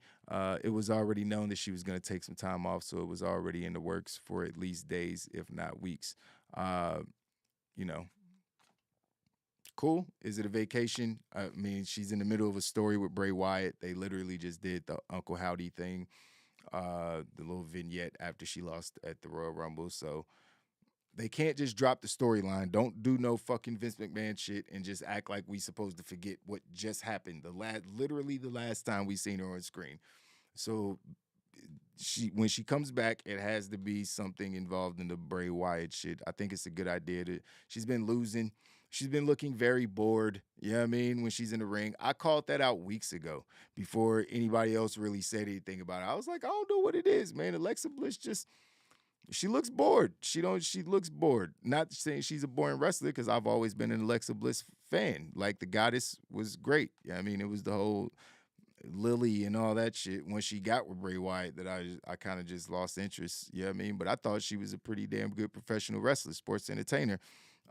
Speaker 9: It was already known that she was going to take some time off, so it was already in the works for at least days, if not weeks. Cool. Is it a vacation? I mean, she's in the middle of a story with Bray Wyatt. They literally just did the Uncle Howdy thing, the little vignette after she lost at the Royal Rumble. So they can't just drop the storyline. Don't do no fucking Vince McMahon shit and just act like we supposed to forget what just happened. Literally the last time we seen her on screen. So when she comes back, it has to be something involved in the Bray Wyatt shit. I think it's a good idea. She's been losing. She's been looking very bored, you know what I mean, when she's in the ring. I called that out weeks ago before anybody else really said anything about it. I was like, I don't know what it is, man. Alexa Bliss she looks bored. She looks bored. Not saying she's a boring wrestler, because I've always been an Alexa Bliss fan. Like, the Goddess was great. Yeah, I mean, it was the whole Lily and all that shit when she got with Bray Wyatt that I kind of just lost interest, you know what I mean? But I thought she was a pretty damn good professional wrestler, sports entertainer.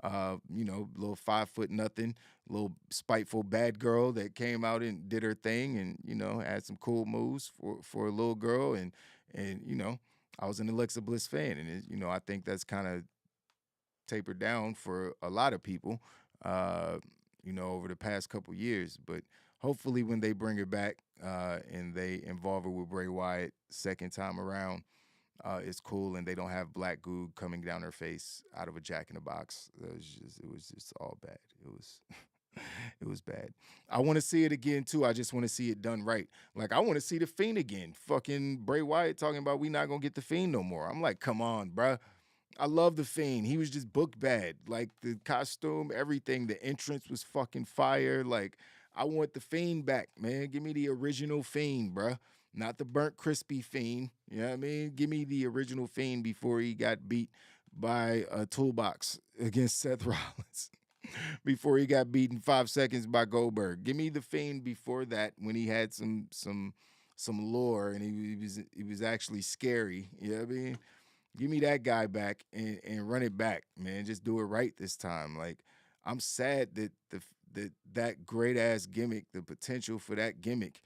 Speaker 9: Little 5'0", little spiteful bad girl that came out and did her thing and, had some cool moves for a little girl. And I was an Alexa Bliss fan. And, I think that's kind of tapered down for a lot of people, over the past couple years. But hopefully when they bring her back and they involve her with Bray Wyatt second time around, it's cool, and they don't have black goo coming down her face out of a Jack in the Box. It was just all bad. It was bad. I want to see it again too. I just want to see it done right. Like, I want to see the Fiend again. Fucking Bray Wyatt talking about we not gonna get the Fiend no more. I'm like, come on, bruh. I love the Fiend. He was just booked bad. Like, the costume, everything, the entrance was fucking fire. Like, I want the Fiend back, man. Give me the original Fiend, bruh. Not the burnt crispy Fiend. You know what I mean? Give me the original Fiend before he got beat by a toolbox against Seth Rollins. Before he got beat in 5 seconds by Goldberg. Give me the Fiend before that, when he had some some lore, and he was actually scary. You know what I mean? Give me that guy back and run it back, man. Just do it right this time. Like, I'm sad that that great ass gimmick, the potential for that gimmick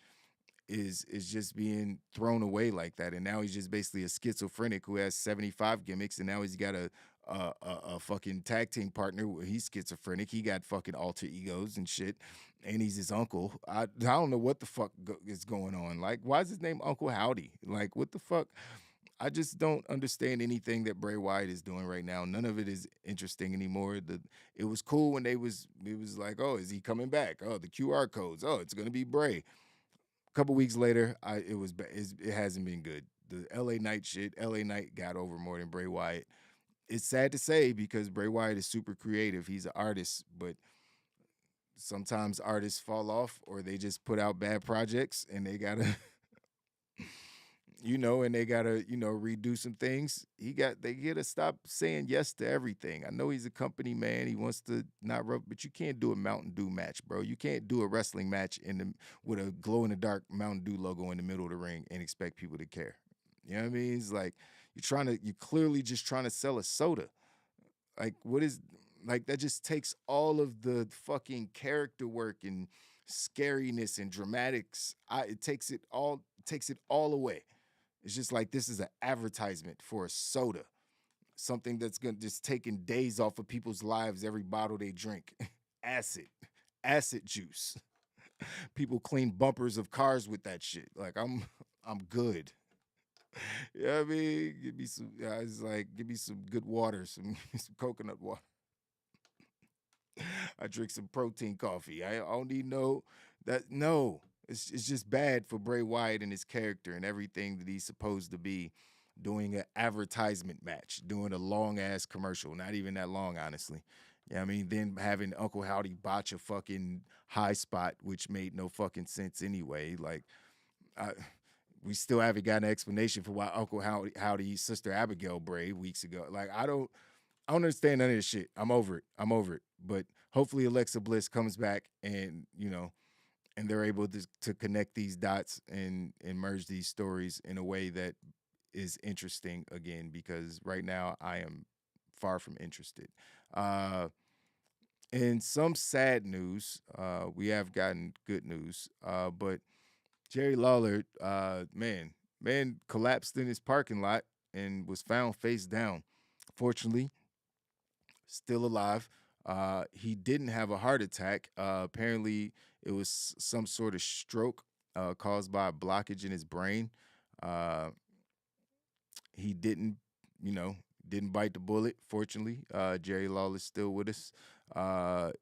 Speaker 9: is just being thrown away like that. And now he's just basically a schizophrenic who has 75 gimmicks, and now he's got a fucking tag team partner where he's schizophrenic. He got fucking alter egos and shit, and he's his uncle. I don't know what the fuck is going on. Like, why is his name Uncle Howdy? Like, what the fuck? I just don't understand anything that Bray Wyatt is doing right now. None of it is interesting anymore. It was cool when it was like, oh, is he coming back? Oh, the QR codes. Oh, it's gonna be Bray. A couple weeks later, it hasn't been good. The LA Knight shit, LA Knight got over more than Bray Wyatt. It's sad to say because Bray Wyatt is super creative. He's an artist, but sometimes artists fall off or they just put out bad projects and they gotta and they gotta, redo some things. They gotta stop saying yes to everything. I know he's a company man. He wants to not rub, but you can't do a Mountain Dew match, bro. You can't do a wrestling match with a glow in the dark Mountain Dew logo in the middle of the ring and expect people to care. You know what I mean? It's like you're clearly just trying to sell a soda. Like, what is like that just takes all of the fucking character work and scariness and dramatics. It takes it all away. It's just like this is an advertisement for a soda, something that's gonna just taking days off of people's lives every bottle they drink. acid juice. People clean bumpers of cars with that shit. Like I'm good. You know what I mean? Give me some good water, some coconut water. I drink some protein coffee. I don't need no. It's just bad for Bray Wyatt and his character and everything that he's supposed to be doing an advertisement match, doing a long ass commercial, not even that long, honestly. Yeah, I mean, then having Uncle Howdy botch a fucking high spot, which made no fucking sense anyway. Like, we still haven't got an explanation for why Uncle Howdy's sister Abigail Bray weeks ago. Like, I don't understand none of this shit. I'm over it. But hopefully Alexa Bliss comes back and, and they're able to connect these dots and merge these stories in a way that is interesting again, because right now I am far from interested. In some sad news, we have gotten good news, but Jerry Lawler, man collapsed in his parking lot and was found face down. Fortunately, still alive. He didn't have a heart attack. Apparently, it was some sort of stroke caused by a blockage in his brain. He didn't bite the bullet. Fortunately, Jerry Lawler's still with us.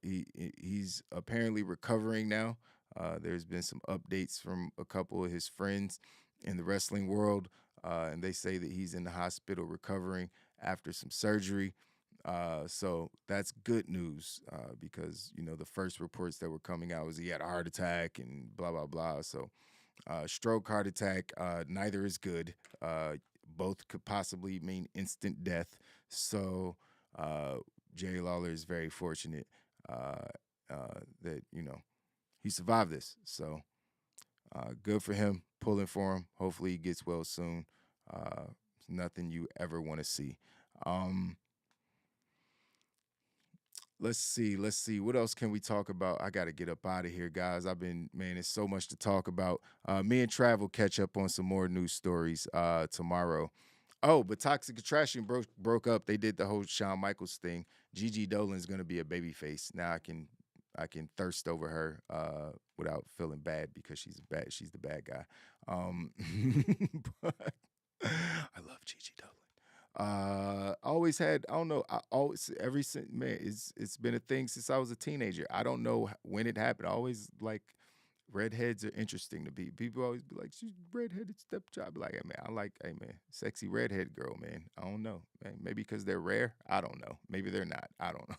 Speaker 9: He's apparently recovering now. There's been some updates from a couple of his friends in the wrestling world, and they say that he's in the hospital recovering after some surgery. So that's good news because, the first reports that were coming out was he had a heart attack and blah, blah, blah. So stroke, heart attack, neither is good. Both could possibly mean instant death. So Jerry Lawler is very fortunate that, he survived this. So good for him, pulling for him. Hopefully he gets well soon. It's nothing you ever want to see. Let's see. What else can we talk about? I got to get up out of here, guys. It's so much to talk about. Me and Trav will catch up on some more news stories tomorrow. Oh, but Toxic Attraction broke up. They did the whole Shawn Michaels thing. Gigi Dolan's going to be a babyface. Now I can thirst over her without feeling bad because she's the bad guy. But I love Gigi Dolan. Always had, I don't know, it's been a thing since I was a teenager. I don't know when it happened. I always like redheads are interesting to me. People always be like, she's redheaded stepchild. I be like, hey man, sexy redhead girl, man. I don't know, man. Maybe because they're rare. I don't know. Maybe they're not. I don't know.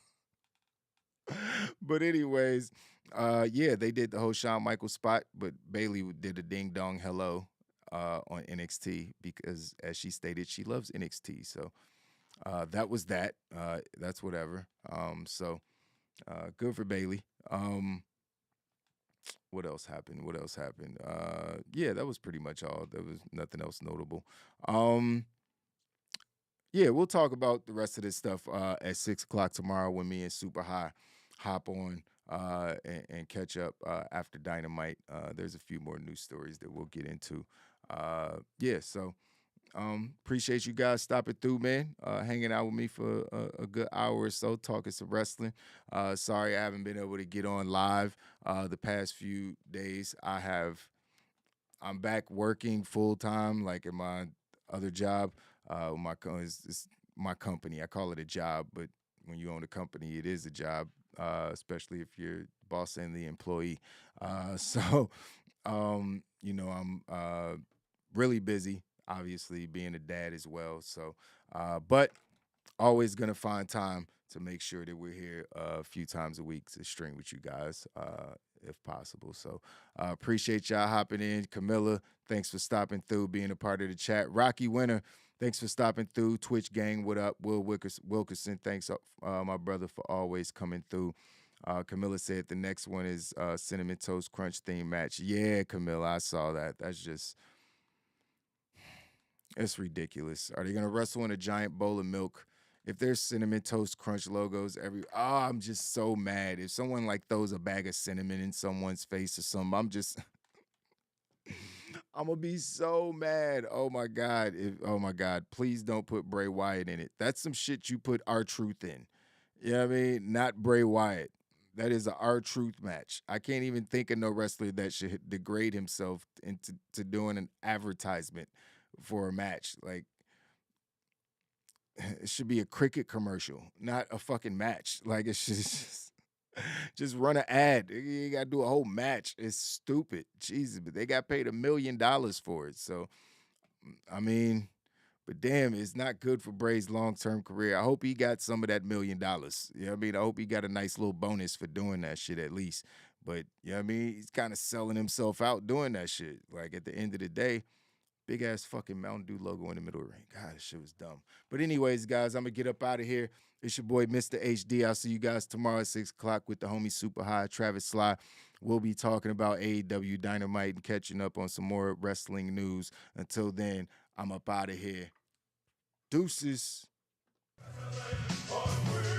Speaker 9: But anyways, they did the whole Shawn Michaels spot, but Bayley did a ding dong hello on NXT because, as she stated, she loves NXT. So that was that. That's whatever. So good for Bayley. what else happened? What else happened? Yeah, that was pretty much all. There was nothing else notable. Yeah, we'll talk about the rest of this stuff at 6 o'clock tomorrow when me and Super High hop on and catch up after Dynamite. There's a few more news stories that we'll get into. Yeah, so appreciate you guys stopping through, man. Hanging out with me for a good hour or so, talking some wrestling. Sorry I haven't been able to get on live the past few days. I'm back working full time, like in my other job. It's my company. I call it a job, but when you own a company, it is a job, especially if you're boss and the employee. So, I'm really busy, obviously, being a dad as well. So, but always going to find time to make sure that we're here a few times a week to stream with you guys, if possible. So appreciate y'all hopping in. Camilla, thanks for stopping through, being a part of the chat. Rocky Winter, thanks for stopping through. Twitch gang, what up? Will Wilkerson, thanks, my brother, for always coming through. Camilla said the next one is Cinnamon Toast Crunch theme match. Yeah, Camilla, I saw that. It's ridiculous. Are they going to wrestle in a giant bowl of milk? If there's Cinnamon Toast Crunch logos I'm just so mad. If someone like throws a bag of cinnamon in someone's face or something, I'm going to be so mad. Oh my God. Please don't put Bray Wyatt in it. That's some shit you put R-Truth in. You know what I mean? Not Bray Wyatt. That is a R-Truth match. I can't even think of no wrestler that should degrade himself into doing an advertisement for a match. Like, it should be a cricket commercial, not a fucking match. Like, it should just run an ad. You got to do a whole match. It's stupid. Jesus, but they got paid $1 million for it. So, I mean, but damn, it's not good for Bray's long-term career. I hope he got some of that $1 million. You know what I mean? I hope he got a nice little bonus for doing that shit at least. But, you know what I mean? He's kind of selling himself out doing that shit. Like, at the end of the day, big ass fucking Mountain Dew logo in the middle of the ring. God, this shit was dumb. But anyways, guys, I'm going to get up out of here. It's your boy, Mr. HD. I'll see you guys tomorrow at 6 o'clock with the homie Super High, Travis Sly. We'll be talking about AEW Dynamite and catching up on some more wrestling news. Until then, I'm up out of here. Deuces.
Speaker 2: Onward.